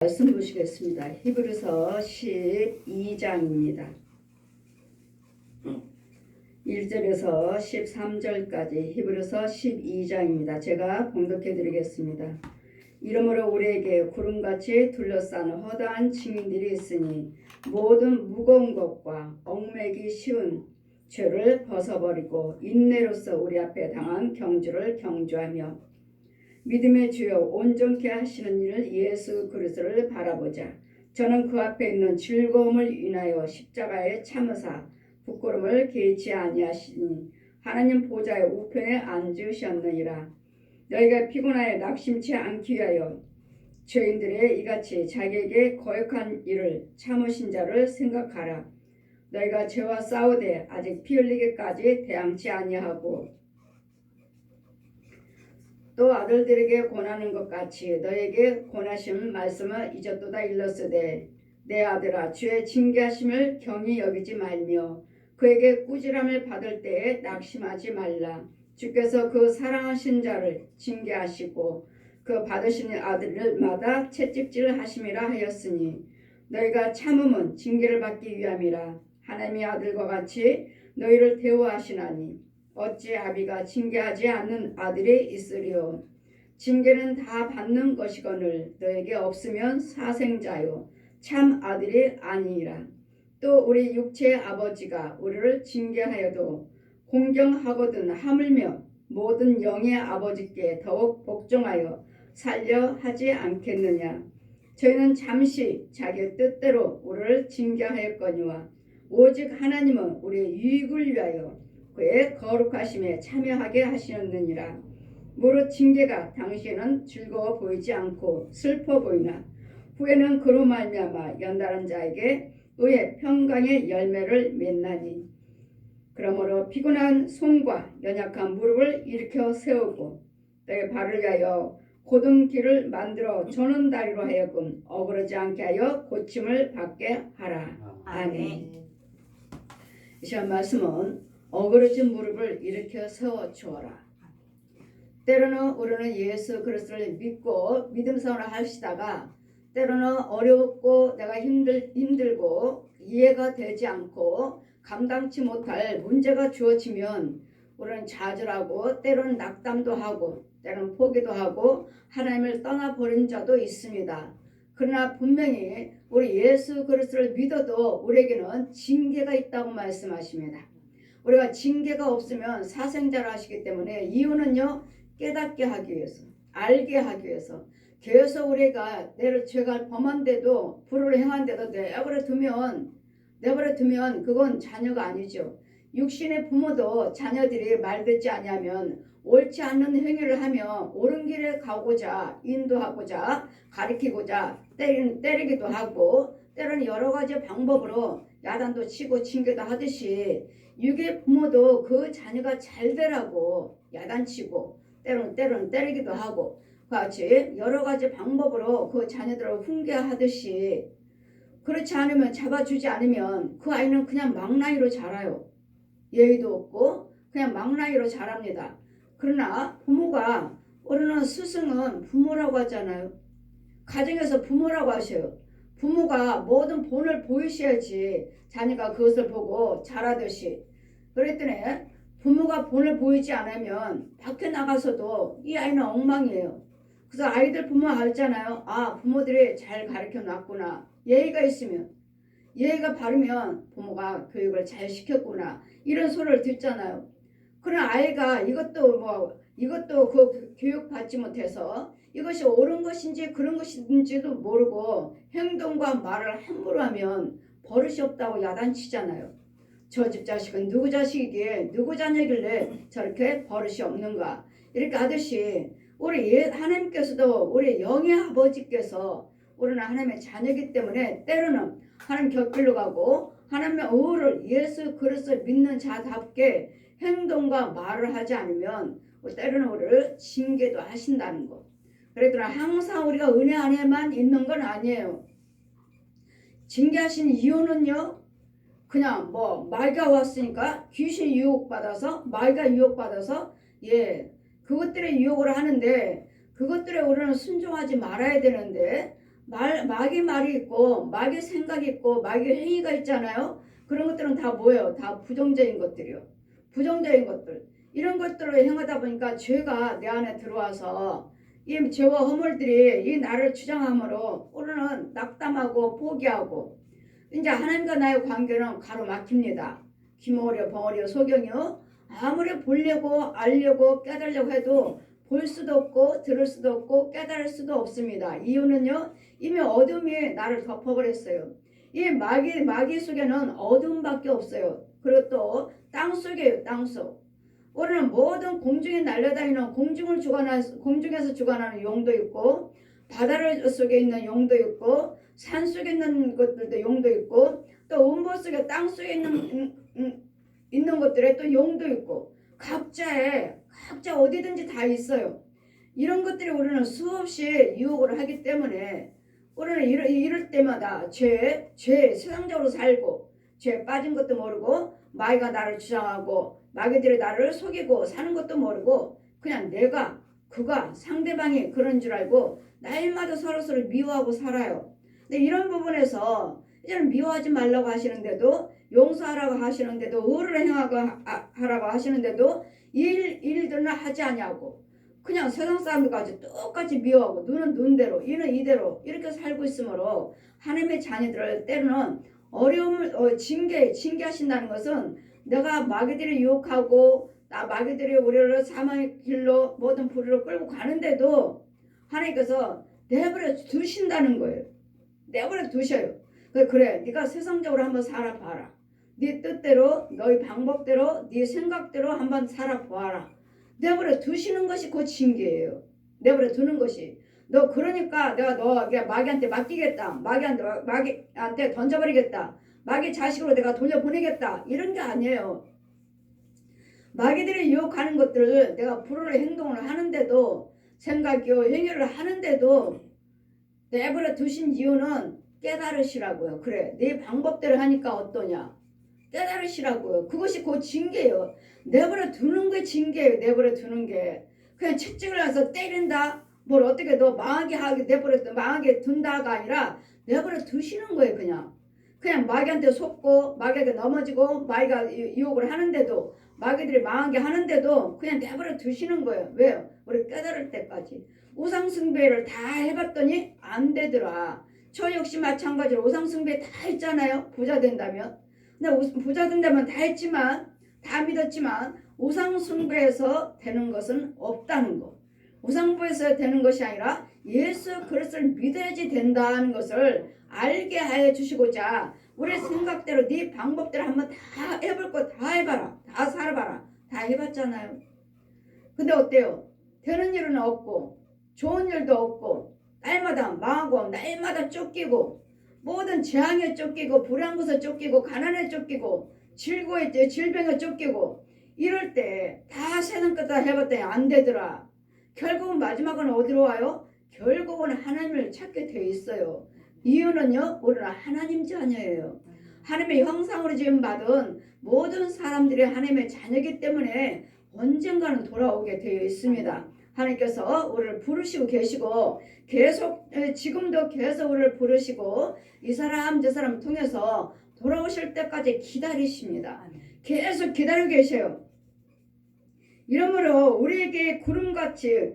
말씀 보시겠습니다. 히브리서 12장입니다. 1절에서 13절까지 히브리서 12장입니다. 제가 봉독해 드리겠습니다. 이러므로 우리에게 구름같이 둘러싼 허다한 증인들이 있으니 모든 무거운 것과 얽매기 쉬운 죄를 벗어버리고 인내로서 우리 앞에 당한 경주를 경주하며 믿음의 주여 온전케 하시는 이를 예수 그리스도를 바라보자. 저는 그 앞에 있는 즐거움을 인하여 십자가에 참으사 부끄러움을 개의치 아니하시니 하나님 보좌의 우편에 앉으셨느니라. 너희가 피곤하여 낙심치 않기 위하여 죄인들의 이같이 자기에게 거역한 일을 참으신 자를 생각하라. 너희가 죄와 싸우되 아직 피 흘리기까지 대항치 아니하고 또 아들들에게 권하는 것 같이 너에게 권하신 말씀을 잊었도다 일렀으되 내 아들아 주의 징계하심을 경히 여기지 말며 그에게 꾸지람을 받을 때에 낙심하지 말라. 주께서 그 사랑하신 자를 징계하시고 그 받으시는 아들들마다 채찍질 하심이라 하였으니 너희가 참음은 징계를 받기 위함이라. 하나님의 아들과 같이 너희를 대우하시나니 어찌 아비가 징계하지 않는 아들이 있으리요. 징계는 다 받는 것이거늘 너에게 없으면 사생자요 참 아들이 아니니라. 또 우리 육체의 아버지가 우리를 징계하여도 공경하거든 하물며 모든 영의 아버지께 더욱 복종하여 살려 하지 않겠느냐. 저희는 잠시 자기 뜻대로 우리를 징계하였거니와 오직 하나님은 우리의 유익을 위하여 그의 거룩하심에 참여하게 하시느니라. 무릇 징계가 당시에는 즐거워 보이지 않고 슬퍼 보이나 후에는 그로 말미암아 연단한 자에게 의의 평강의 열매를 맺나니 그러므로 피곤한 손과 연약한 무릎을 일으켜 세우고 너의 발을 위하여 곧은 길을 만들어 저는 다리로 하여금 어그러지 않게 하여 고침을 받게 하라. 아멘. 이 시간 말씀은 어그러진 무릎을 일으켜 세워 주어라. 때로는 우리는 예수 그리스도를 믿고 믿음 생활을 하시다가 때로는 어렵고 내가 힘들고 이해가 되지 않고 감당치 못할 문제가 주어지면 우리는 좌절하고 때로는 낙담도 하고 때로는 포기도 하고 하나님을 떠나버린 자도 있습니다. 그러나 분명히 우리 예수 그리스도를 믿어도 우리에게는 징계가 있다고 말씀하십니다. 우리가 징계가 없으면 사생자를 하시기 때문에 이유는요 깨닫게 하기 위해서 알게 하기 위해서 계속 우리가 내를 죄가 범한데도 불을 행한데도 내버려 두면 그건 자녀가 아니죠. 육신의 부모도 자녀들이 말 듣지 아니하면 옳지 않는 행위를 하며 옳은 길에 가고자 인도하고자 가리키고자 때리기도 하고 때로는 여러 가지 방법으로 야단도 치고 징계도 하듯이 육의 부모도 그 자녀가 잘 되라고 야단치고 때로는 때리기도 하고 같이 여러 가지 방법으로 그 자녀들을 훈계하듯이 그렇지 않으면 잡아주지 않으면 그 아이는 그냥 망나니로 자라요. 예의도 없고 그냥 망나니로 자랍니다. 그러나 부모가 우리는 스승은 부모라고 하잖아요. 가정에서 부모라고 하셔요. 부모가 모든 본을 보이셔야지 자녀가 그것을 보고 자라듯이. 그랬더니 부모가 본을 보이지 않으면 밖에 나가서도 이 아이는 엉망이에요. 그래서 아이들 부모 알잖아요. 아 부모들이 잘 가르쳐 놨구나. 예의가 있으면 예의가 바르면 부모가 교육을 잘 시켰구나. 이런 소리를 듣잖아요. 그러나 아이가 이것도 그 교육 받지 못해서 이것이 옳은 것인지 그런 것인지도 모르고 행동과 말을 함부로 하면 버릇이 없다고 야단치잖아요. 저 집 자식은 누구 자식이기에 누구 자녀길래 저렇게 버릇이 없는가 이렇게 하듯이 우리 하나님께서도 우리 영의 아버지께서 우리는 하나님의 자녀이기 때문에 때로는 하나님 곁길로 가고 하나님의 의를 예수 그리스도 믿는 자답게 행동과 말을 하지 않으면 때로는 우리를 징계도 하신다는 것. 그랬더니 항상 우리가 은혜 안에만 있는 건 아니에요. 징계하신 이유는요. 그냥 마귀가 왔으니까 귀신 유혹받아서 마귀가 유혹받아서 그것들의 유혹을 하는데 그것들에 우리는 순종하지 말아야 되는데 마귀 말이 있고 마귀 생각이 있고 마귀 행위가 있잖아요. 그런 것들은 다 뭐예요? 다 부정적인 것들이요. 부정적인 것들. 이런 것들을 행하다 보니까 죄가 내 안에 들어와서 이 죄와 허물들이 이 나를 주장함으로 우리는 낙담하고 포기하고 이제 하나님과 나의 관계는 가로막힙니다. 기모려 벙어리요 소경이요. 아무리 보려고 알려고 깨달으려고 해도 볼 수도 없고 들을 수도 없고 깨달을 수도 없습니다. 이유는요. 이미 어둠이 나를 덮어버렸어요. 이 마귀 속에는 어둠밖에 없어요. 그리고 또 땅속이에요. 땅속. 우리는 모든 공중에 날려다니는 공중에서 주관하는 용도 있고 바다 속에 있는 용도 있고 산 속에 있는 것들도 용도 있고 또 음보 속에 땅 속에 있는 것들에 또 용도 있고 각자 어디든지 다 있어요. 이런 것들이 우리는 수없이 유혹을 하기 때문에 우리는 이럴 때마다 세상적으로 살고 죄에 빠진 것도 모르고 마귀가 나를 주장하고 마귀들이 나를 속이고 사는 것도 모르고 그냥 내가 그가 상대방이 그런 줄 알고 날마다 서로서로 미워하고 살아요. 근데 이런 부분에서 이제는 미워하지 말라고 하시는데도 용서하라고 하시는데도 의를 행하고 하라고 하시는데도 일들은 하지 않냐고 그냥 세상 사람들까지 똑같이 미워하고 눈은 눈대로 이는 이대로 이렇게 살고 있으므로 하나님의 자녀들을 때로는 어려움을 징계하신다는 것은 내가 마귀들이 유혹하고 마귀들이 우리를 사망의 길로 모든 불의로 끌고 가는데도 하나님께서 내버려 두신다는 거예요. 내버려 두셔요. 그래 네가 세상적으로 한번 살아봐라. 네 뜻대로 너희 방법대로 네 생각대로 한번 살아보아라. 내버려 두시는 것이 그 징계예요. 내버려 두는 것이. 너 그러니까 내가 너 마귀한테 맡기겠다. 마귀한테 던져버리겠다. 마귀 자식으로 내가 돌려보내겠다. 이런 게 아니에요. 마귀들이 유혹하는 것들을 내가 불의의 행동을 하는데도 생각이요 행위를 하는데도 내버려 두신 이유는 깨달으시라고요. 그래 네 방법대로 하니까 어떠냐. 깨달으시라고요. 그것이 곧 징계예요. 내버려 두는 게 징계예요. 내버려 두는 게. 그냥 채찍을 해서 때린다. 뭘 어떻게 너 망하게 둔다가 아니라 내버려 두시는 거예요. 그냥 마귀한테 속고 마귀한테 넘어지고 마귀가 유혹을 하는데도 마귀들이 망하게 하는데도 그냥 내버려 두시는 거예요. 왜요? 우리 깨달을 때까지. 우상숭배를 다 해봤더니 안 되더라. 저 역시 마찬가지로 우상숭배 다 했잖아요. 부자 된다면. 근데 부자 된다면 다 했지만 다 믿었지만 우상숭배에서 되는 것은 없다는 거. 우상숭배에서 되는 것이 아니라 예수 그리스도를 믿어야지 된다는 것을 알게 해 주시고자 우리 생각대로 네 방법대로 한번 다 해볼 거 다 해봐라. 다 살아봐라. 다 해봤잖아요. 근데 어때요? 되는 일은 없고 좋은 일도 없고 날마다 망하고 날마다 쫓기고 모든 재앙에 쫓기고 불안 곳에 쫓기고 가난에 쫓기고 질병에 쫓기고 이럴 때 다 세상 것 다 해봤더니 안 되더라. 결국은 마지막은 어디로 와요? 결국은 하나님을 찾게 돼 있어요. 이유는요. 우리는 하나님 자녀예요. 하나님의 형상으로 지음 받은 모든 사람들이 하나님의 자녀이기 때문에 언젠가는 돌아오게 되어 있습니다. 하나님께서 우리를 부르시고 계시고 계속 지금도 계속 우리를 부르시고 이 사람 저 사람 통해서 돌아오실 때까지 기다리십니다. 계속 기다리고 계셔요. 이러므로 우리에게 구름같이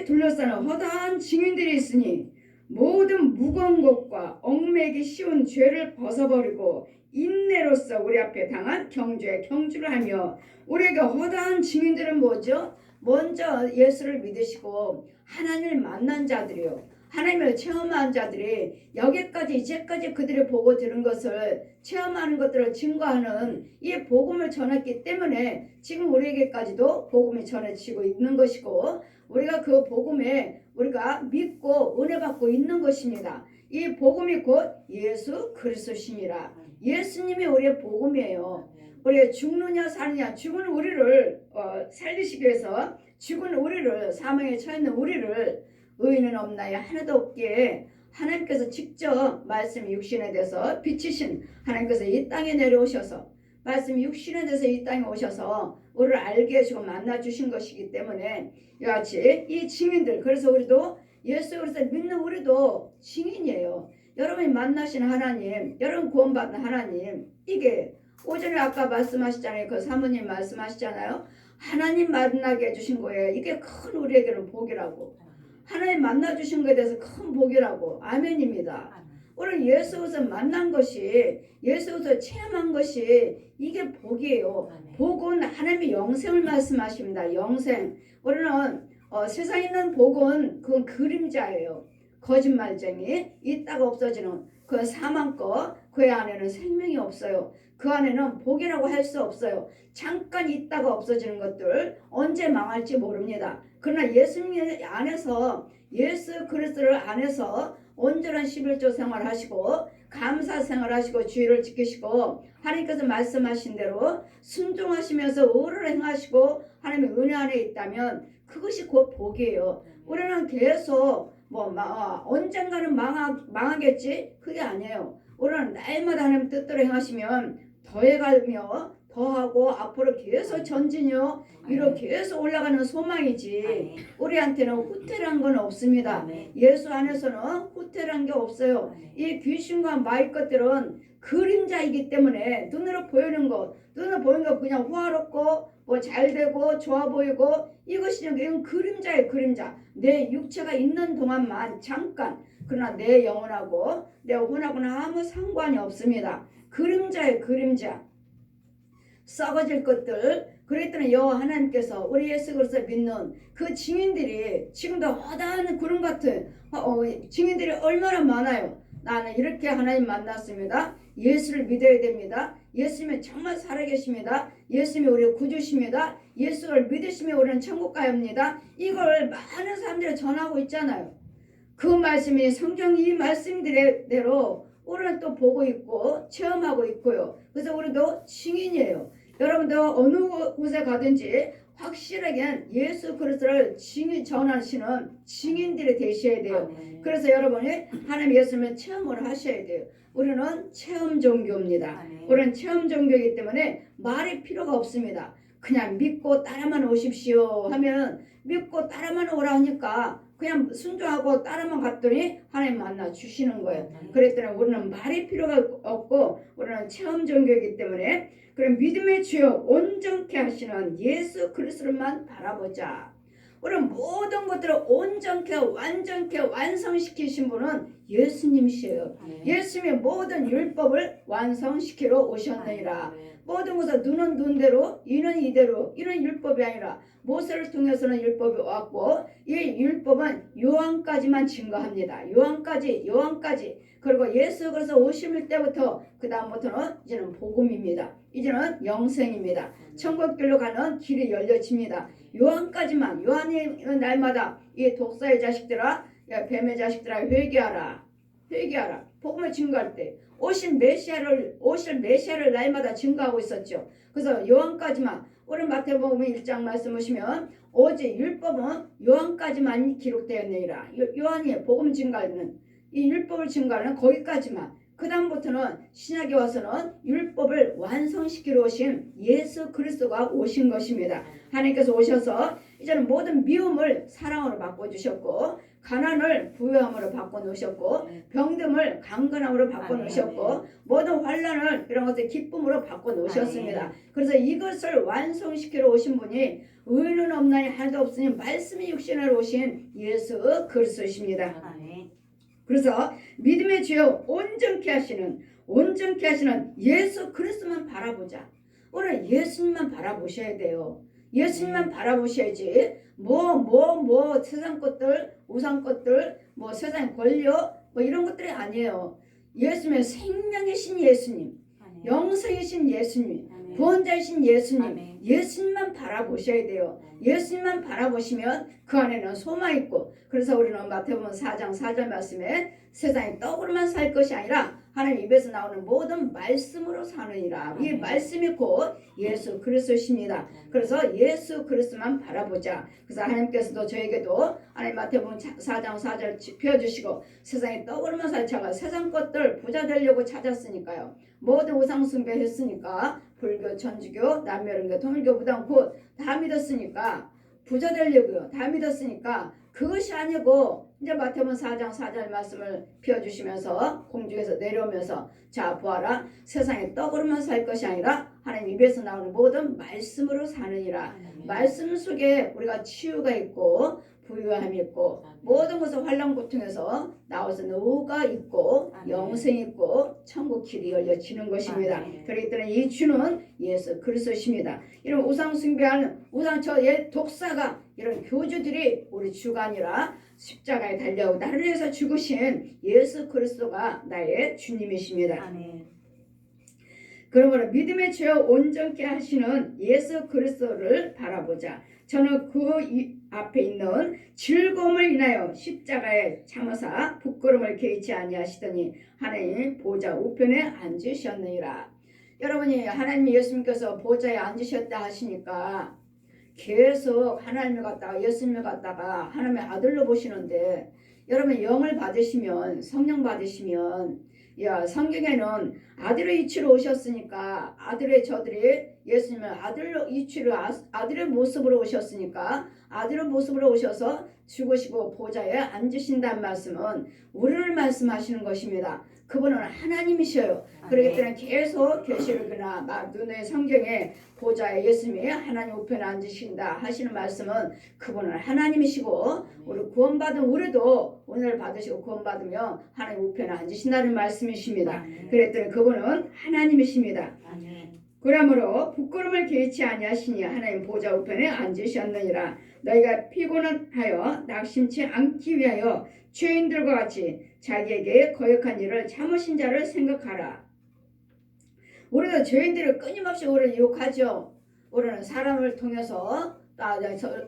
둘러싸는 허다한 증인들이 있으니 모든 무거운 것과 얽매이기 쉬운 죄를 벗어버리고 인내로서 우리 앞에 당한 경주에 경주를 하며 우리에게 허다한 증인들은 뭐죠? 먼저 예수를 믿으시고 하나님을 만난 자들이요. 하나님을 체험한 자들이 여기까지 이제까지 그들이 보고 들은 것을 체험하는 것들을 증거하는 이 복음을 전했기 때문에 지금 우리에게까지도 복음이 전해지고 있는 것이고 우리가 그 복음에 우리가 믿고 은혜 받고 있는 것입니다. 이 복음이 곧 예수 그리스도시니라. 예수님이 우리의 복음이에요. 우리가 죽느냐 사느냐 죽은 우리를 살리시기 위해서 죽은 우리를 사망에 처해있는 우리를 의인은 없나요? 하나도 없기에 하나님께서 직접 말씀 육신에 대해서 비치신 하나님께서 이 땅에 내려오셔서 말씀 육신에 대해서 이 땅에 오셔서 우리를 알게 해주고 만나주신 것이기 때문에 이같이 이 증인들 그래서 우리도 예수 그리스도 믿는 우리도 증인이에요. 여러분이 만나신 하나님, 여러분 구원받는 하나님, 이게 오전에 아까 말씀하시잖아요. 그 사모님 말씀하시잖아요. 하나님 만나게 해주신 거예요. 이게 큰 우리에게는 복이라고. 하나님 만나주신 것에 대해서 큰 복이라고. 아멘입니다. 오늘 예수 그리스도 만난 것이, 예수 그리스도 체험한 것이 이게 복이에요. 복은 하나님의 영생을 말씀하십니다. 영생. 우리는 세상에 있는 복은 그건 그림자예요. 거짓말쟁이, 있다가 없어지는 그 사망 거, 그 안에는 생명이 없어요. 그 안에는 복이라고 할 수 없어요. 잠깐 있다가 없어지는 것들 언제 망할지 모릅니다. 그러나 예수님 안에서, 예수 그리스도를 안에서 온전한 11조 생활하시고 감사 생활하시고 주의를 지키시고 하나님께서 말씀하신 대로 순종하시면서 의를 행하시고 하나님의 은혜 안에 있다면 그것이 곧 복이에요. 우리는 계속 언젠가는 망하겠지? 그게 아니에요. 우리는 날마다 하나님 뜻대로 행하시면 더해가며 더하고 앞으로 계속 전진요 위로 계속 올라가는 소망이지. 우리한테는 후퇴란 건 없습니다. 예수 안에서는 후퇴란 게 없어요. 이 귀신과 마귀 것들은 그림자이기 때문에 눈으로 보이는 것 그냥 호화롭고 잘 되고 좋아 보이고 이것이 이건 그림자예요. 그림자. 내 육체가 있는 동안만 잠깐. 그러나 내 영혼하고 내 혼하고는 아무 상관이 없습니다. 그림자예요. 그림자. 썩어질 것들. 그랬더니 여호와 하나님께서 우리 예수 그리스도 믿는 그 증인들이 지금도 허다한 구름 같은 증인들이 얼마나 많아요. 나는 이렇게 하나님 만났습니다. 예수를 믿어야 됩니다. 예수님은 정말 살아계십니다. 예수님이 우리 구주십니다. 예수를 믿으시면 우리는 천국 가야 합니다. 이걸 많은 사람들이 전하고 있잖아요. 그 말씀이 성경 이 말씀대로 우리는 또 보고 있고 체험하고 있고요. 그래서 우리도 증인이에요. 여러분도 어느 곳에 가든지 확실하게 예수 그리스도를 전하시는 증인들이 되셔야 돼요. 그래서 여러분이 하나님 예수님을 체험을 하셔야 돼요. 우리는 체험 종교입니다. 우리는 체험 종교이기 때문에 말이 필요가 없습니다. 그냥 믿고 따라만 오십시오 하면 믿고 따라만 오라 하니까 그냥 순종하고 따라만 갔더니 하나님 만나 주시는 거예요. 그랬더니 우리는 말이 필요가 없고 우리는 체험 종교이기 때문에 그럼 믿음의 주요 온전케 하시는 예수 그리스도만 바라보자. 우리는 모든 것들을 온전케 완전케 완성시키신 분은 예수님이시에요. 예수님이 모든 율법을 완성시키러 오셨느니라. 모든 것을 눈은 눈대로 이는 이대로 이는 율법이 아니라 모세를 통해서는 율법이 왔고 이 율법은 요한까지만 증거합니다. 요한까지 그리고 예수 그리스도 오실 때부터 그 다음부터는 이제는 복음입니다. 이제는 영생입니다. 천국길로 가는 길이 열려집니다. 요한까지만. 요한이 날마다 이 독사의 자식들아 뱀의 자식들아 회개하라. 복음을 증거할 때 오실 메시아를 날마다 증거하고 있었죠. 그래서 요한까지만. 우리 마태복음 1장 말씀 보시면 오직 율법은 요한까지만 기록되었느니라. 요한이 복음 증거하는 이 율법을 증거하는 거기까지만. 그 다음부터는 신약에 와서는 율법을 완성시키러 오신 예수 그리스도가 오신 것입니다. 하나님께서 오셔서 이제는 모든 미움을 사랑으로 바꿔주셨고 가난을 부유함으로 바꿔놓으셨고 병듦을 강건함으로 바꿔놓으셨고 모든 환난을 이런 것을 기쁨으로 바꿔놓으셨습니다. 그래서 이것을 완성시키러 오신 분이 의인은 없나니 하나도 없으니 말씀이 육신으로 오신 예수 그리스도십니다. 그래서 믿음의 주요 온전케 하시는 예수 그리스도만 바라보자. 오늘 예수님만 바라보셔야 돼요. 예수님만 바라보셔야지 세상 것들 우상 것들 세상 권력 이런 것들이 아니에요. 예수님의 생명이신 예수님, 영생이신 예수님, 구원자이신 예수님, 예수님만 바라보셔야 돼요. 예수님만 바라보시면 그 안에는 소망이 있고 그래서 우리는 마태복음 4장 4절 말씀에 세상에 떡으로만 살 것이 아니라 하나님 입에서 나오는 모든 말씀으로 사느니라. 이 말씀이 곧 예수 그리스도십니다. 그래서 예수 그리스도만 바라보자. 그래서 하나님께서도 저에게도 하나님 마태복음 4장 4절 펴주시고 세상에 떡으로만 살자가 세상 것들 부자 되려고 찾았으니까요. 모든 우상 숭배했으니까 불교, 천주교, 남멸은교, 통일교, 무당 곧 다 믿었으니까 부자 되려고요. 다 믿었으니까 그것이 아니고 이제 마태복음 4장 4절 말씀을 피워주시면서 공중에서 내려오면서 자 보아라 세상에 떡으로만 살 것이 아니라 하나님 입에서 나오는 모든 말씀으로 사느니라. 말씀 속에 우리가 치유가 있고 부유함이 있고 모든 것을 환난고통에서 나와서 노가 있고 영생이 있고 천국 길이 열려지는 것입니다. 그렇기 때문에 이 주는 예수 그리스도십니다. 이런 우상 숭배하는 우상 저의 독사가 이런 교주들이 우리 주가 아니라 십자가에 달려오고 나를 위해서 죽으신 예수 그리스도가 나의 주님이십니다. 아멘. 그러므로 믿음의 죄와 온전케 하시는 예수 그리스도를 바라보자. 저는 그 앞에 있는 즐거움을 인하여 십자가에 참으사 부끄러움을 개의치 아니하시더니 하나님 보좌 우편에 앉으셨느니라. 여러분이 하나님 예수님께서 보좌에 앉으셨다 하시니까 계속 하나님을 갖다가 예수님을 갖다가 하나님의 아들로 보시는데 여러분 영을 받으시면 성령 받으시면 성경에는 아들의 이치로 오셨으니까 아들의 저들이 예수님을 아들로 이치로 아들의 모습으로 오셨으니까 아들의 모습으로 오셔서 죽으시고 보좌에 앉으신다는 말씀은 우리를 말씀하시는 것입니다. 그분은 하나님이셔요. 그렇기 때문에 계속 계시록이나 눈의 성경에 보좌에 예수님이 하나님 우편에 앉으신다 하시는 말씀은 그분은 하나님이시고 우리 구원받은 우리도 오늘 받으시고 구원받으며 하나님 우편에 앉으신다는 말씀이십니다. 그렇기 때문에 그분은 하나님이십니다. 그러므로 부끄러움을 개의치 아니하시니 하나님 보좌 우편에 앉으셨느니라. 너희가 피곤하여 낙심치 않기 위하여 죄인들과 같이 자기에게 거역한 일을 참으신 자를 생각하라. 우리도 죄인들을 끊임없이 우리를 유혹하죠. 우리는 사람을 통해서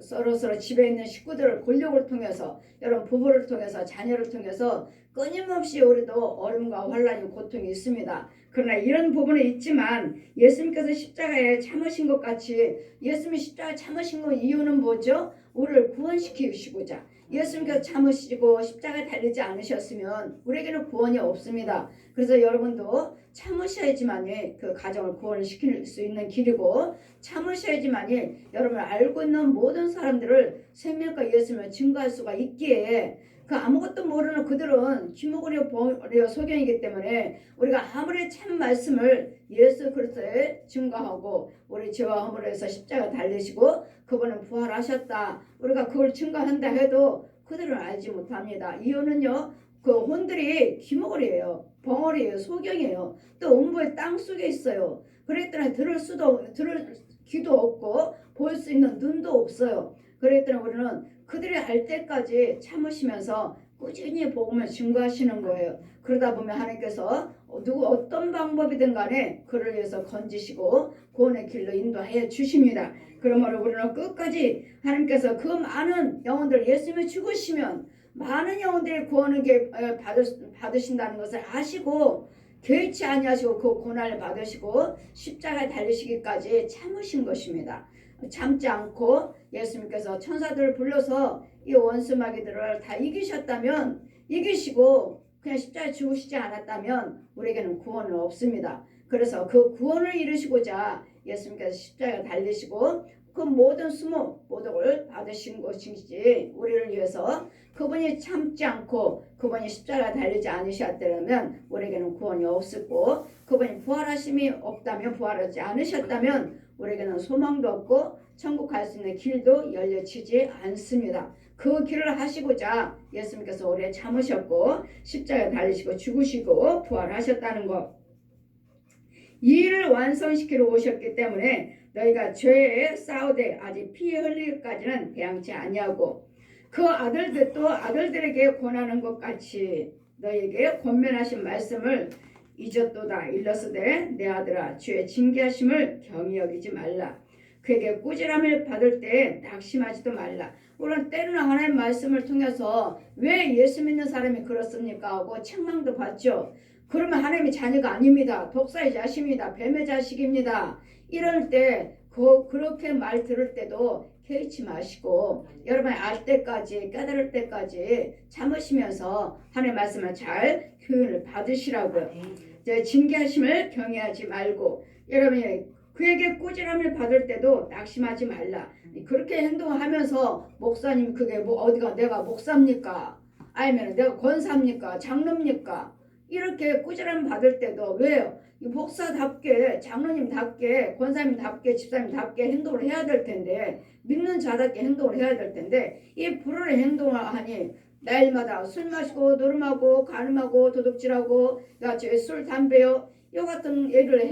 서로 집에 있는 식구들을 권력을 통해서 여러분 부부를 통해서 자녀를 통해서 끊임없이 우리도 어려움과 환난이 고통이 있습니다. 그러나 이런 부분은 있지만 예수님께서 십자가에 참으신 것 같이 예수님이 십자가에 참으신 것 이유는 뭐죠? 우리를 구원시키시고자. 예수님께서 참으시고 십자가에 달리지 않으셨으면 우리에게는 구원이 없습니다. 그래서 여러분도 참으셔야지만이 그 가정을 구원시킬 수 있는 길이고 참으셔야지만이 여러분을 알고 있는 모든 사람들을 생명과 예수님을 증거할 수가 있기에 그 아무것도 모르는 그들은 귀머거리요 버려 소견이기 때문에 우리가 아무리 참 말씀을 예수 그리스도에 증거하고 우리 죄와 허물을 해서 십자가 달리시고 그분은 부활하셨다 우리가 그걸 증거한다 해도 그들은 알지 못합니다. 이유는요 그 혼들이 귀머거리예요 벙어리예요 소경이에요 또 음부의 땅 속에 있어요. 그랬기 때문에 들을 귀도 없고 볼 수 있는 눈도 없어요. 그랬기 때문에 우리는 그들이 알 때까지 참으시면서 꾸준히 복음을 증거하시는 거예요. 그러다 보면 하나님께서 어떤 방법이든 간에 그를 위해서 건지시고 구원의 길로 인도하여 주십니다. 그러므로 우리는 끝까지 하나님께서 그 많은 영혼들 예수님이 죽으시면 많은 영혼들이 구원을 받으신다는 것을 아시고 개의치 아니하시고 그 고난을 받으시고 십자가에 달리시기까지 참으신 것입니다. 참지 않고 예수님께서 천사들을 불러서 이 원수마귀들을 다 이기셨다면 이기시고 그냥 십자가에 죽으시지 않았다면 우리에게는 구원은 없습니다. 그래서 그 구원을 이루시고자 예수님께서 십자가에 달리시고 그 모든 수모 모독을 받으신 것이지 우리를 위해서 그분이 참지 않고 그분이 십자가에 달리지 않으셨다면 우리에게는 구원이 없었고 그분이 부활하심이 없다면 부활하지 않으셨다면 우리에게는 소망도 없고 천국 갈 수 있는 길도 열려지지 않습니다. 그 길을 하시고자 예수님께서 오래 참으셨고 십자가에 달리시고 죽으시고 부활하셨다는 것. 이 일을 완성시키러 오셨기 때문에 너희가 죄에 싸우되 아직 피 흘리기까지는 대항치 아니하고 그 아들들도 아들들에게 권하는 것 같이 너희에게 권면하신 말씀을 잊었도다. 일러스되 내 아들아 주의 징계하심을 경히 여기지 말라. 그에게 꾸지람을 받을 때 낙심하지도 말라. 물론 때로는 하나님의 말씀을 통해서 왜 예수 믿는 사람이 그렇습니까 하고 책망도 받죠. 그러면 하나님의 자녀가 아닙니다. 독사의 자식입니다. 뱀의 자식입니다. 이럴 때 그렇게 말 들을 때도 개의치 마시고 여러분이 알 때까지 깨달을 때까지 참으시면서 하나님의 말씀을 잘 교훈을 받으시라고요. 징계하심을 경외하지 말고 여러분이 그에게 꾸지람을 받을 때도 낙심하지 말라. 그렇게 행동하면서 목사님 그게 뭐 어디가 내가 목사입니까? 아니면 내가 권사입니까? 장로입니까? 이렇게 꾸지람 받을 때도 왜요? 이 목사답게 장로님답게 권사님답게 집사님답게 행동을 해야 될 텐데 믿는 자답게 행동을 해야 될 텐데 이 불운의 행동을 하니 날마다 술 마시고 노름하고 간음하고 도둑질하고 술 담배요 이 같은 일을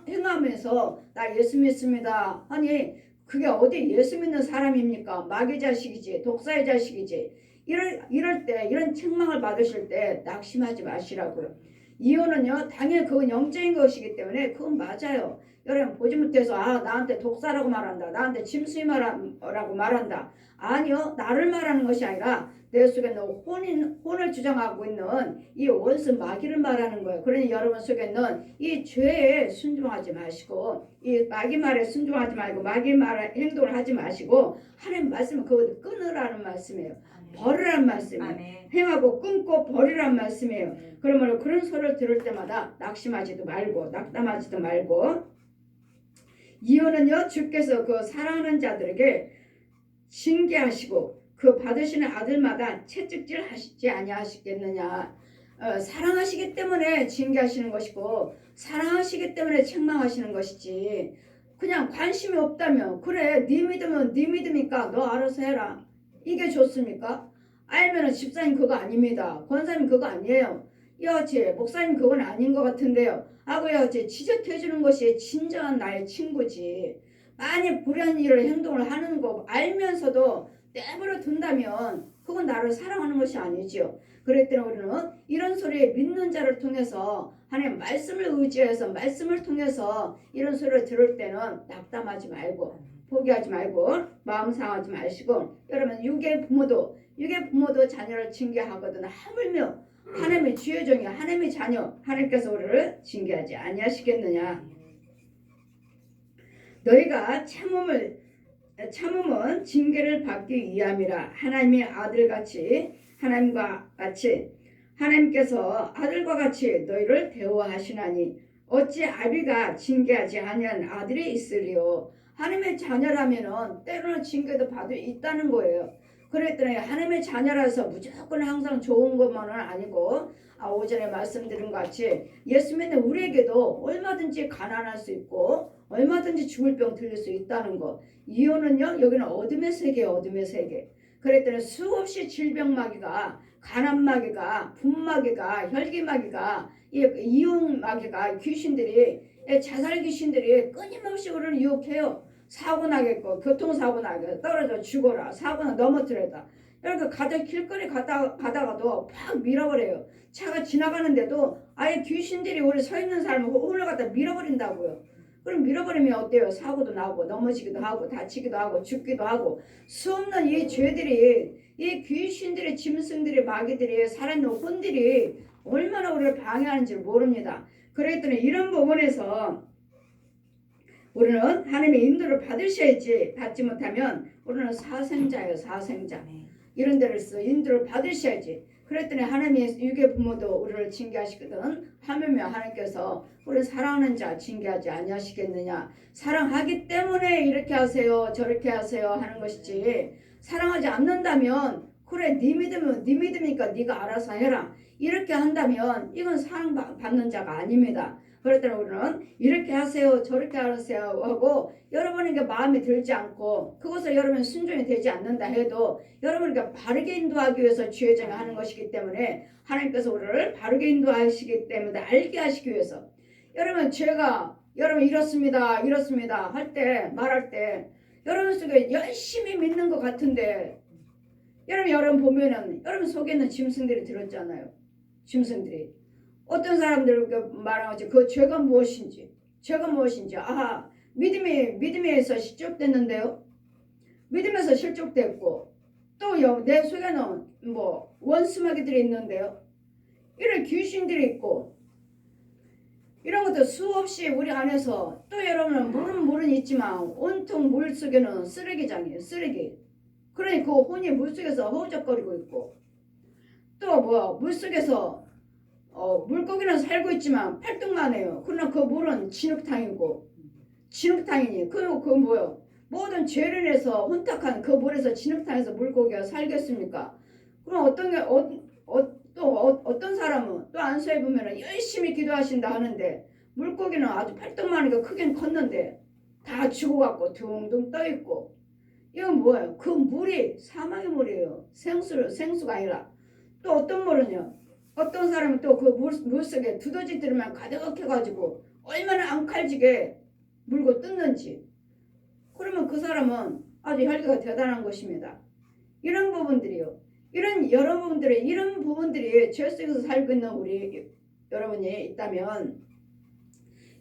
행하면서 나 예수 믿습니다 하니 그게 어디 예수 믿는 사람입니까? 마귀 자식이지 독사의 자식이지. 이럴 때 이런 책망을 받으실 때 낙심하지 마시라고요. 이혼은요 당연히 그건 영적인 것이기 때문에 그건 맞아요. 여러분 보지 못해서 나한테 독사라고 말한다. 나한테 짐승이라고 말한다. 아니요 나를 말하는 것이 아니라 내 속에 있는 혼을 주장하고 있는 이 원수 마귀를 말하는 거예요. 그러니 여러분 속에 있는 이 죄에 순종하지 마시고 이 마귀 말에 순종하지 말고 마귀 말에 행동을 하지 마시고 하나님 말씀은 그것을 끊으라는 말씀이에요. 버리라는 말씀이에요. 아멘. 행하고 끊고 버리라는 말씀이에요. 그러면 그런 소리를 들을 때마다 낙심하지도 말고 낙담하지도 말고 이혼은요 주께서 그 사랑하는 자들에게 징계하시고 그 받으시는 아들마다 채찍질 하시지 아니하시겠느냐. 사랑하시기 때문에 징계하시는 것이고 사랑하시기 때문에 책망하시는 것이지 그냥 관심이 없다면 그래 네 믿으면 네 믿으니까 너 알아서 해라 이게 좋습니까? 알면은 집사님 그거 아닙니다. 권사님 그거 아니에요. 여제 목사님 그건 아닌 것 같은데요 하고 여제 지적해 주는 것이 진정한 나의 친구지. 만약 불의한 일을 행동을 하는 거 알면서도 내버려 둔다면 그건 나를 사랑하는 것이 아니지요. 그랬더니 우리는 이런 소리에 믿는 자를 통해서 하나님 말씀을 의지해서 말씀을 통해서 이런 소리를 들을 때는 낙담하지 말고 포기하지 말고 마음 상하지 마시고 여러분 육의 부모도 자녀를 징계하거든 하물며 하나님의 주의 종이 하나님의 자녀 하나님께서 우리를 징계하지 아니하시겠느냐. 너희가 참음은 징계를 받기 위함이라. 하나님의 아들같이 하나님과 같이 하나님께서 아들과 같이 너희를 대우하시나니 어찌 아비가 징계하지 아니한 아들이 있으리요. 하나님의 자녀라면은 때로는 징계도 받을 있다는 거예요. 그랬더니 하나님의 자녀라서 무조건 항상 좋은 것만은 아니고 오전에 말씀드린 것 같이 예수 믿는 우리에게도 얼마든지 가난할 수 있고 얼마든지 죽을 병 들릴 수 있다는 거. 이혼은요 여기는 어둠의 세계예요. 어둠의 세계. 그랬더니 수없이 질병마귀가 가난마귀가 분마귀가 혈기마귀가 이혼마귀가 귀신들이 자살 귀신들이 끊임없이 우리를 유혹해요. 사고 나겠고 교통사고 나게 떨어져 죽어라 사고나 넘어뜨려다 이렇게 길거리 가다가도 팍 밀어버려요. 차가 지나가는데도 아예 귀신들이 우리 서 있는 사람을 홀로 갖다 밀어버린다고요. 그럼 밀어버리면 어때요? 사고도 나고 넘어지기도 하고 다치기도 하고 죽기도 하고 수없는 이 죄들이 이 귀신들이 짐승들이 마귀들이 살아있는 혼들이 얼마나 우리를 방해하는지 모릅니다. 그랬더니 이런 부분에서 우리는 하나님의 인도를 받으셔야지 받지 못하면 우리는 사생자예요. 사생자. 이런 데로서 인도를 받으셔야지. 그랬더니 하나님의 육의 부모도 우리를 징계하시거든. 하물며 하나님께서 우리를 사랑하는 자 징계하지 아니하시겠느냐. 사랑하기 때문에 이렇게 하세요 저렇게 하세요 하는 것이지 사랑하지 않는다면 그래 네 믿으면 네 믿으니까 네가 알아서 해라 이렇게 한다면 이건 사랑받는 자가 아닙니다. 그랬더니 우리는 이렇게 하세요 저렇게 하세요 하고 여러분에게 마음에 들지 않고 그것을 여러분 순종이 되지 않는다 해도 여러분에게 바르게 인도하기 위해서 주의정을 하는 것이기 때문에 하나님께서 우리를 바르게 인도하시기 때문에 알게 하시기 위해서 여러분 제가 여러분 이렇습니다 할 때 말할 때 여러분 속에 열심히 믿는 것 같은데 여러분 보면은 여러분 속에는 짐승들이 들었잖아요. 짐승들이 어떤 사람들 말하지 그 죄가 무엇인지 믿음에서 실족됐는데요. 믿음에서 실족됐고 또 내 속에는 뭐 원수마귀들이 있는데요. 이런 귀신들이 있고 이런 것도 수없이 우리 안에서 또 여러분은 물은 있지만 온통 물 속에는 쓰레기장이에요. 쓰레기. 그러니 그 혼이 물속에서 허우적거리고 있고 또 물속에서 물고기는 살고 있지만 팔뚝만해요. 그러나 그 물은 진흙탕이니 그 뭐요? 모든 죄를 내서 혼탁한 그 물에서 진흙탕에서 물고기가 살겠습니까? 그럼 어떤 사람은 또 안수해 보면은 열심히 기도하신다 하는데 물고기는 아주 팔뚝만하게 크긴 컸는데 다 죽어갖고 둥둥 떠 있고 이건 뭐예요? 그 물이 사망의 물이에요. 생수가 아니라 또 어떤 물은요? 어떤 사람은 또 그 물속에 두더지 들으면 가득해가지고 얼마나 앙칼지게 물고 뜯는지 그러면 그 사람은 아주 혈기가 대단한 것입니다. 이런 부분들이요. 이런 부분들이 죄 속에서 살고 있는 우리 여러분이 있다면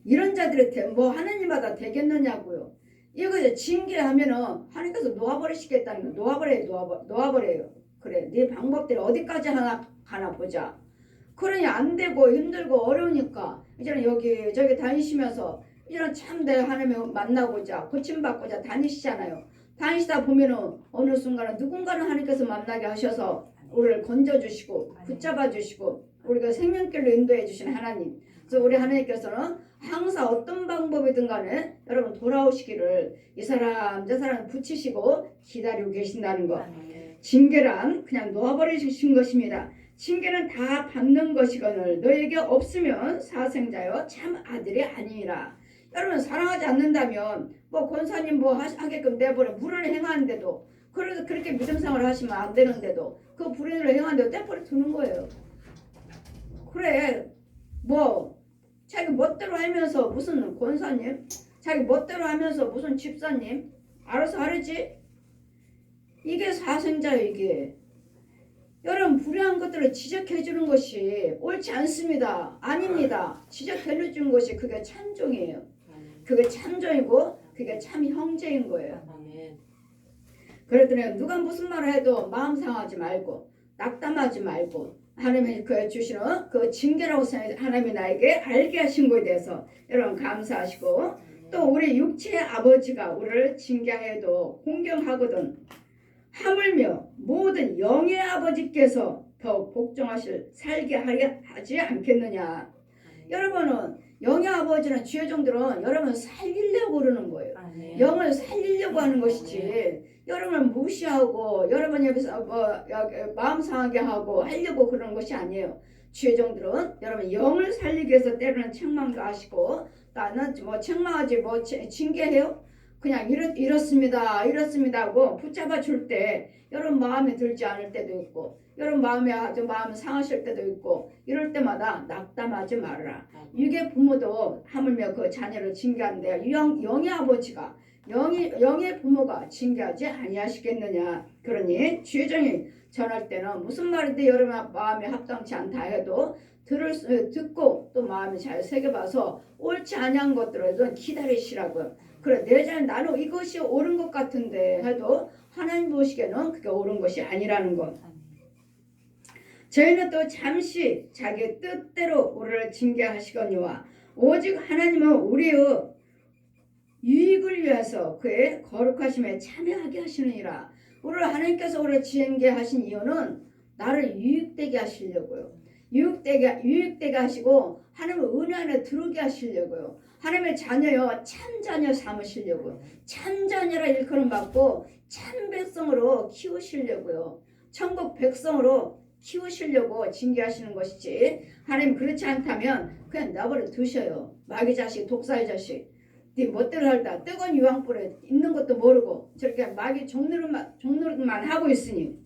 이런 자들이 뭐 하나님마다 되겠느냐고요. 이거 징계하면은 하나님께서 놓아버리시겠다는 거. 놓아버려요. 그래, 네 방법들이 어디까지 가나 보자. 그러니 안 되고 힘들고 어려우니까 이제는 여기저기 다니시면서 이제는 참 내 하나님 만나고자 고침받고자 다니시잖아요. 다니시다 보면은 어느 순간은 누군가는 하나님께서 만나게 하셔서 우리를 건져주시고 붙잡아주시고 우리가 생명길로 인도해 주신 하나님. 그래서 우리 하나님께서는 항상 어떤 방법이든 간에 여러분 돌아오시기를 이 사람 저 사람 붙이시고 기다리고 계신다는 것. 징계란 그냥 놓아버리신 것입니다. 징계는 다 받는 것이거늘 너에게 없으면 사생자여 참 아들이 아니니라. 여러분 사랑하지 않는다면 뭐 권사님 뭐 하게끔 내버려 불의를 행하는데도 그래서 그렇게 믿음생활을 하시면 안 되는데도 그 불의를 행하는데도 떼버려 두는 거예요. 그래 뭐 자기 멋대로 하면서 무슨 권사님 자기 멋대로 하면서 무슨 집사님 알아서 하랬지. 이게 사생자예요. 이게 여러분 불의한 것들을 지적해 주는 것이 옳지 않습니다. 아닙니다. 지적해 주는 것이 그게 참종이에요. 그게 참종이고 그게 참 형제인 거예요. 그랬더니 누가 무슨 말을 해도 마음 상하지 말고 낙담하지 말고 하나님이 그 주시는 그 징계라고 하나님이 나에게 알게 하신 것에 대해서 여러분 감사하시고 또 우리 육체의 아버지가 우리를 징계해도 공경하거든 하물며 모든 영의 아버지께서 더욱 복종하실 살게 하지 않겠느냐. 여러분은 영의 아버지는 주의 종들은 여러분 살리려고 그러는 거예요. 영을 살리려고 하는 것이지 여러분을 무시하고 여러분 옆에서 마음 상하게 하고 하려고 그러는 것이 아니에요. 주의 종들은 여러분 영을 살리기 위해서 때로는 책망도 하시고 나는 뭐 책망하지 뭐 징계해요? 그냥 이렇습니다 하고 붙잡아 줄 때 여러분 마음에 들지 않을 때도 있고 여러분 마음 상하실 때도 있고 이럴 때마다 낙담하지 말아라. 이게 부모도 하물며 그 자녀를 징계하는데 영의 아버지가 영의 부모가 징계하지 아니하시겠느냐. 그러니 주의 종이 전할 때는 무슨 말인데 여러분 마음에 합당치 않다 해도 듣고 또 마음에 잘 새겨봐서 옳지 아니한 것들을 기다리시라고요. 그래 내 자는 나는 이것이 옳은 것 같은데 해도 하나님 보시기에는 그게 옳은 것이 아니라는 것. 저희는 또 잠시 자기 뜻대로 우리를 징계하시거니와 오직 하나님은 우리의 유익을 위해서 그의 거룩하심에 참여하게 하시느니라. 우리를 하나님께서 우리를 징계하신 이유는 나를 유익되게 하시려고요. 유익되게 하시고 하나님의 은혜 안에 들어오게 하시려고요. 하나님의 자녀요 참 자녀 삼으시려고요. 참 자녀라 일컬음 받고 참 백성으로 키우시려고요. 천국 백성으로 키우시려고 징계하시는 것이지 하나님 그렇지 않다면 그냥 내버려 두셔요. 마귀 자식 독사의 자식 네 멋대로 살다 뜨거운 유황불에 있는 것도 모르고 저렇게 마귀 종노릇만 하고 있으니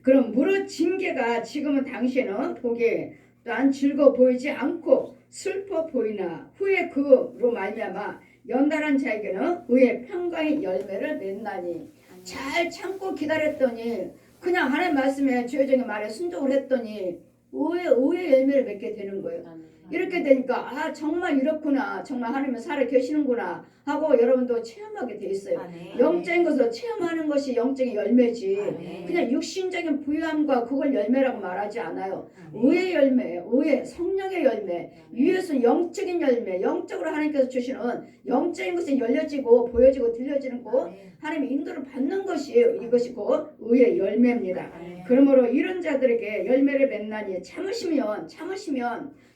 그럼 무릇 징계가 지금은 당시에는 보기에 또한 즐거워 보이지 않고 슬퍼 보이나 후에 그로 말미암아 연달한 자에게는 의의 평강의 열매를 맺나니. 잘 참고 기다렸더니 그냥 하나님 말씀에 주여정의 말에 순종을 했더니 의의 열매를 맺게 되는 거예요. 이렇게 되니까 정말 이렇구나, 정말 하나님은 살아 계시는구나 하고 여러분도 체험하게 돼 있어요. 영적인 것을 체험하는 것이 영적인 열매지 그냥 육신적인 부유함과 그걸 열매라고 말하지 않아요. 의의 열매, 의의 성령의 열매, 위에서 영적인 열매, 영적으로 하나님께서 주시는 영적인 것이 열려지고 보여지고 들려지는 것, 하나님의 인도를 받는 것이 이것이 곧 의의 열매입니다. 그러므로 이런 자들에게 열매를 맺나니 참으시면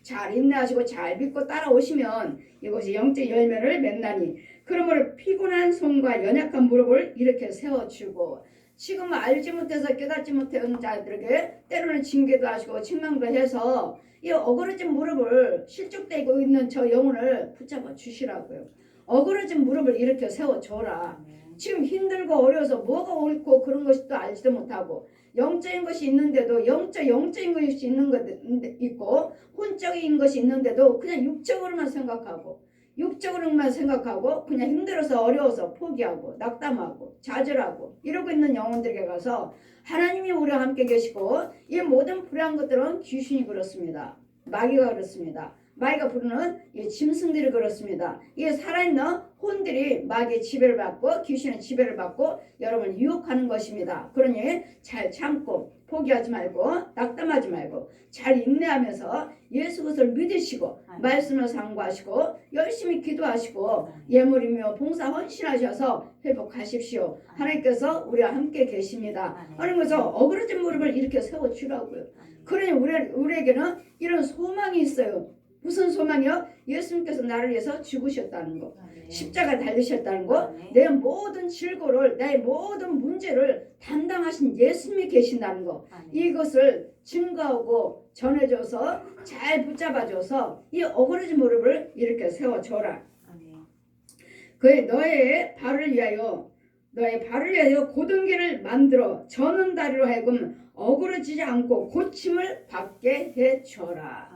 잘 인내하시고 잘 믿고 따라오시면 이것이 영적 열매를 맺나니. 그러므로 피곤한 손과 연약한 무릎을 이렇게 세워주고 지금 알지 못해서 깨닫지 못한 자들에게 때로는 징계도 하시고 책망도 해서 이 어그러진 무릎을 실족되고 있는 저 영혼을 붙잡아 주시라고요. 어그러진 무릎을 이렇게 세워줘라. 지금 힘들고 어려워서 뭐가 옳고 그런 것이 또 알지도 못하고 영적인 것이 있는데도 영적인 것이 있는 것 있고 혼적인 것이 있는데도 그냥 육적으로만 생각하고 그냥 힘들어서 어려워서 포기하고 낙담하고 좌절하고 이러고 있는 영혼들에게 가서 하나님이 우리와 함께 계시고 이 모든 불의한 것들은 귀신이 그렇습니다. 마귀가 그렇습니다. 마귀가 부르는 이 짐승들이 그렇습니다. 이 살아있는 혼들이 마귀의 지배를 받고 귀신의 지배를 받고 여러분을 유혹하는 것입니다. 그러니 잘 참고 포기하지 말고 낙담하지 말고 잘 인내하면서 예수 그리스도를 믿으시고 말씀을 상고하시고 열심히 기도하시고 예물이며 봉사 헌신하셔서 회복하십시오. 하나님께서 우리와 함께 계십니다. 하나님께서 어그러진 무릎을 이렇게 세워주라고요. 그러니 우리에게는 이런 소망이 있어요. 무슨 소망이요? 예수님께서 나를 위해서 죽으셨다는 거, 십자가 달리셨다는 거, 내 모든 질고를, 내 모든 문제를 담당하신 예수님이 계신다는 거, 이것을 증거하고 전해줘서 잘 붙잡아줘서 이 어그러진 무릎을 이렇게 세워줘라. 그의 너의 발을 위하여 곧은 길을 만들어 저는 다리로 하여금 어그러지지 않고 고침을 받게 해줘라.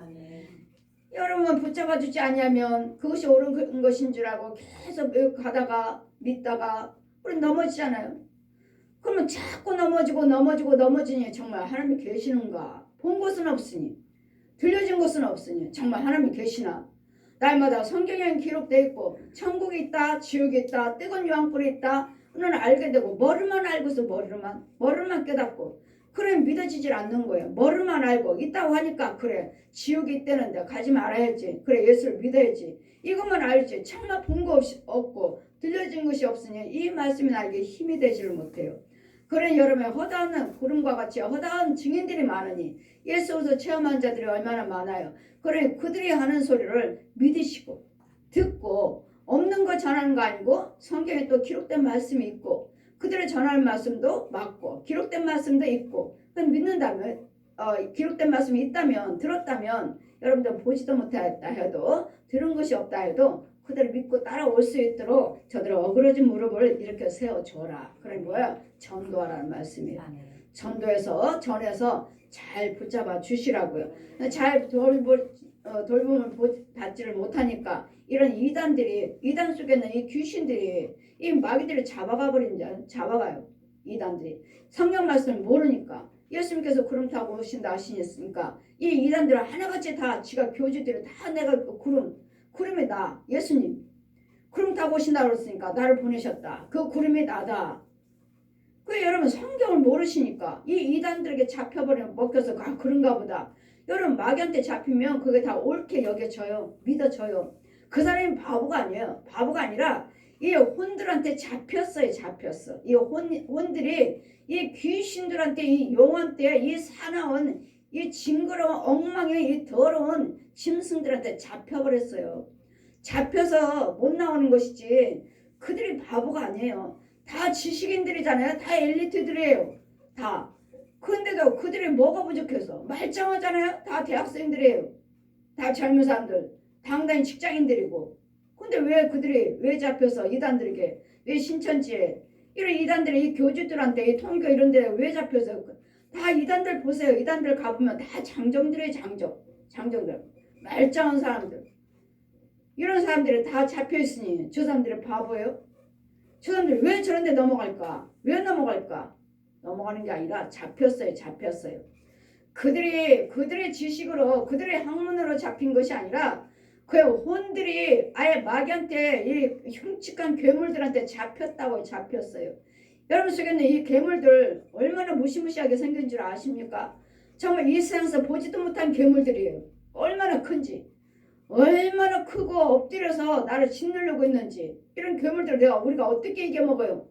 여러분 붙잡아주지 아니하면 그것이 옳은 것인 줄 알고 계속 가다가 믿다가 우리 넘어지잖아요. 그러면 자꾸 넘어지니 정말 하나님이 계시는가? 본 것은 없으니 들려진 것은 없으니 정말 하나님이 계시나? 날마다 성경에 기록되어 있고 천국이 있다, 지옥이 있다, 뜨거운 유황불이 있다 는 알게 되고 머리만 알고서 머리만 깨닫고 그래 믿어지질 않는 거예요. 머리만 알고 있다고 하니까 그래 지옥이 있다는데 가지 말아야지. 그래 예수를 믿어야지. 이것만 알지. 정말 본 거 없고 들려진 것이 없으니 이 말씀이 나에게 힘이 되지를 못해요. 그래 여러분 허다한 구름과 같이 허다한 증인들이 많으니 예수로서 체험한 자들이 얼마나 많아요. 그래 그들이 하는 소리를 믿으시고 듣고 없는 거 전하는 거 아니고 성경에 또 기록된 말씀이 있고 그들의 전하는 말씀도 맞고 기록된 말씀도 있고 믿는다면 기록된 말씀이 있다면 들었다면 여러분들 보지도 못했다 해도 들은 것이 없다 해도 그들을 믿고 따라올 수 있도록 저들의 어그러진 무릎을 이렇게 세워줘라. 그래 뭐야? 전도하라는 말씀이에요. 전도해서 전해서 잘 붙잡아 주시라고요. 잘 돌봄을 받지를 못하니까 이런 이단 속에 있는 이 귀신들이 이 마귀들을 잡아가요. 이단들이 성경 말씀을 모르니까 예수님께서 구름 타고 오신다 하시니까 이 이단들은 하나같이 다 지가 교주들이 다 내가 구름이 나 예수님 구름 타고 오신다 그랬으니까 나를 보내셨다. 그 구름이 나다. 그 여러분 성경을 모르시니까 이 이단들에게 잡혀버리면 먹혀서 그런가 보다. 여러분 마귀한테 잡히면 그게 다 옳게 여겨져요. 믿어져요. 그 사람이 바보가 아니에요. 바보가 아니라 이 혼들한테 잡혔어. 이 혼들이 이 귀신들한테 이 용한테 이 사나운 이 징그러운 엉망의 이 더러운 짐승들한테 잡혀버렸어요. 잡혀서 못 나오는 것이지 그들이 바보가 아니에요. 다 지식인들이잖아요. 다 엘리트들이에요. 다. 근데도 그들이 뭐가 부족해서 말짱하잖아요. 다 대학생들이에요. 다 젊은 사람들. 당당히 직장인들이고. 근데 왜 그들이 왜 잡혀서 이단들에게 왜 신천지에 이런 이단들이 이 교주들한테 이 통교 이런 데 왜 잡혀서 다 이단들 보세요. 이단들 가보면 다 장정들이에요. 장정들. 말짱한 사람들. 이런 사람들이 다 잡혀있으니 저 사람들이 바보예요? 저 사람들이 왜 저런 데 넘어갈까? 왜 넘어갈까? 넘어가는 게 아니라 잡혔어요. 그들의 지식으로 그들의 학문으로 잡힌 것이 아니라 그 혼들이 아예 마귀한테 이 흉측한 괴물들한테 잡혔어요. 여러분 속에 있는 이 괴물들 얼마나 무시무시하게 생긴 줄 아십니까? 정말 이 세상에서 보지도 못한 괴물들이에요. 얼마나 큰지. 얼마나 크고 엎드려서 나를 짓누르고 있는지. 이런 괴물들을 우리가 어떻게 이겨먹어요?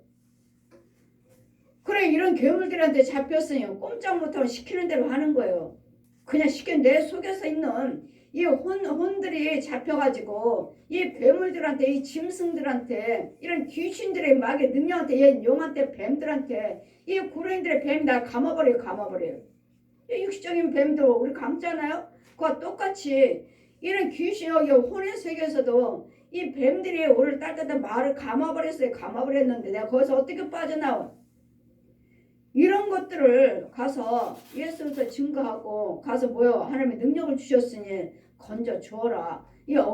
그래 이런 괴물들한테 잡혔으니 꼼짝 못하고 시키는 대로 하는 거예요. 그냥 시키는 내 속에서 있는 이 혼들이 잡혀가지고 이 괴물들한테 이 짐승들한테 이런 귀신들의 막의 능력한테 얘 용한테 뱀들한테 이 구렁이들의 뱀이 날 감아버려요. 이 육식적인 뱀도 우리 감잖아요. 그와 똑같이 이런 귀신 여기 혼의 세계에서도 이 뱀들이 우리를 딸때다 말을 감아버렸는데 내가 거기서 어떻게 빠져나와? 이런 것들을 가서 예수로서 증거하고 가서 뭐요? 하나님의 능력을 주셨으니 건져 주어라. 이